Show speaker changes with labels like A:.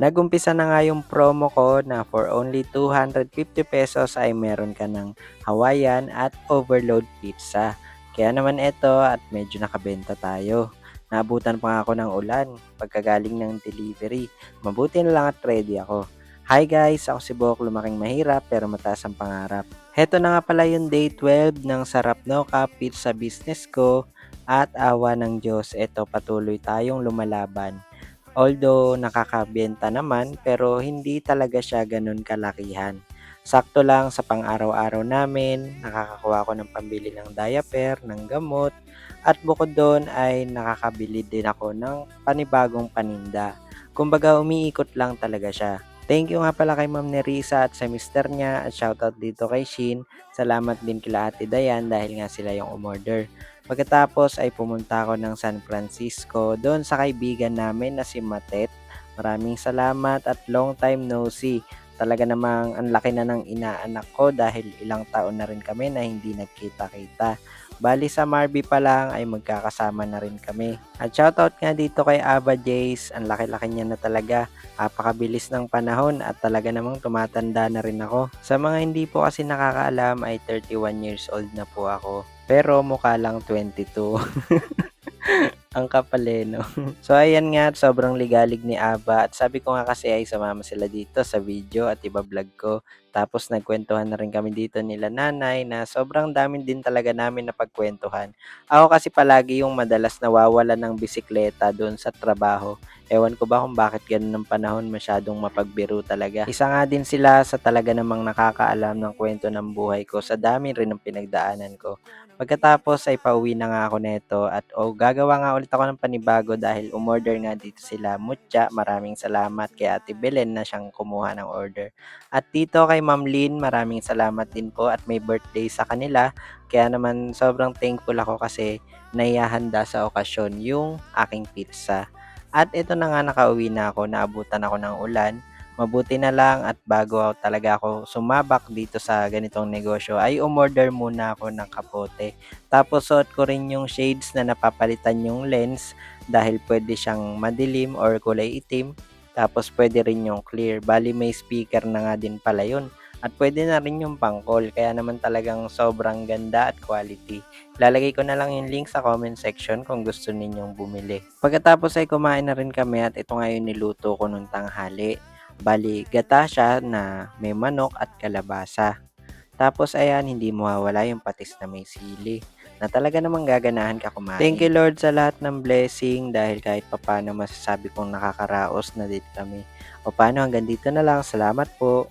A: Nagumpisa na nga yung promo ko na for only ₱250 ay meron ka ng Hawaiian at overload pizza. Kaya naman eto at medyo nakabenta tayo. Naabutan pa nga ako ng ulan pagkagaling ng delivery. Mabuti na lang at ready ako. Hi guys, ako si Bok, lumaking mahirap pero mataas ang pangarap. Heto na nga pala yung day 12 ng Sarap Noka Pizza business ko at awa ng Diyos, eto patuloy tayong lumalaban. Although nakakabenta naman pero hindi talaga siya gano'n kalakihan. Sakto lang sa pang-araw-araw namin, nakakakuha ako ng pambili ng diaper, ng gamot, at bukod doon ay nakakabili din ako ng panibagong paninda. Kumbaga umiikot lang talaga siya. Thank you nga pala kay Ma'am Nerissa at sa mister niya at shoutout dito kay Shin. Salamat din kila Ate Dayan dahil nga sila yung umorder. Pagkatapos ay pumunta ako ng San Francisco doon sa kaibigan namin na si Matet. Maraming salamat at long time no see. Talaga namang ang laki na ng inaanak ko dahil ilang taon na rin kami na hindi nagkita-kita. Bali sa Marby pa lang ay magkakasama na rin kami. At shoutout nga dito kay Ava Jace, ang laki-laki niya na talaga. Napakabilis ng panahon at talaga namang tumatanda na rin ako. Sa mga hindi po kasi nakakaalam ay 31 years old na po ako. Pero mukha lang 22. Ang kapal eh, no? So ayan nga, sobrang ligalig ni Aba at sabi ko nga kasi ay sumama sila dito sa video at iba-vlog ko. Tapos nagkwentuhan na rin kami dito nila nanay na sobrang dami din talaga namin na pagkwentuhan. Ako kasi palagi yung madalas nawawala ng bisikleta doon sa trabaho. Ewan ko ba kung bakit ganun ng panahon masyadong mapagbiro talaga. Isa nga din sila sa talaga namang nakakaalam ng kwento ng buhay ko sa dami rin ng pinagdaanan ko. Pagkatapos ay pauwi na nga ako neto at gagawa nga ulit ako ng panibago dahil umorder nga dito sila mutya. Maraming salamat kay Ate Belen na siyang kumuha ng order. At dito kay Ma'am Lynn, maraming salamat din po at may birthday sa kanila. Kaya naman sobrang thankful ako kasi naihahanda sa okasyon yung aking pizza. At ito na nga nakauwi na ako, naabutan ako ng ulan. Mabuti na lang at bago talaga ako sumabak dito sa ganitong negosyo ay umorder muna ako ng kapote. Tapos suot ko rin yung shades na napapalitan yung lens dahil pwede siyang madilim or kulay itim. Tapos pwede rin yung clear. Bali may speaker na nga din pala yun. At pwede na rin yung pang-call. Kaya naman talagang sobrang ganda at quality. Lalagay ko na lang yung link sa comment section kung gusto ninyong bumili. Pagkatapos ay kumain na rin kami at ito nga yung niluto ko nung tanghali. Bali, gata siya na may manok at kalabasa. Tapos ayan, hindi mawawala yung patis na may sili na talaga namang gaganahan ka kumain. Thank you Lord sa lahat ng blessing dahil kahit papano masasabi kong nakakaraos na din kami. O paano hanggang dito na lang. Salamat po.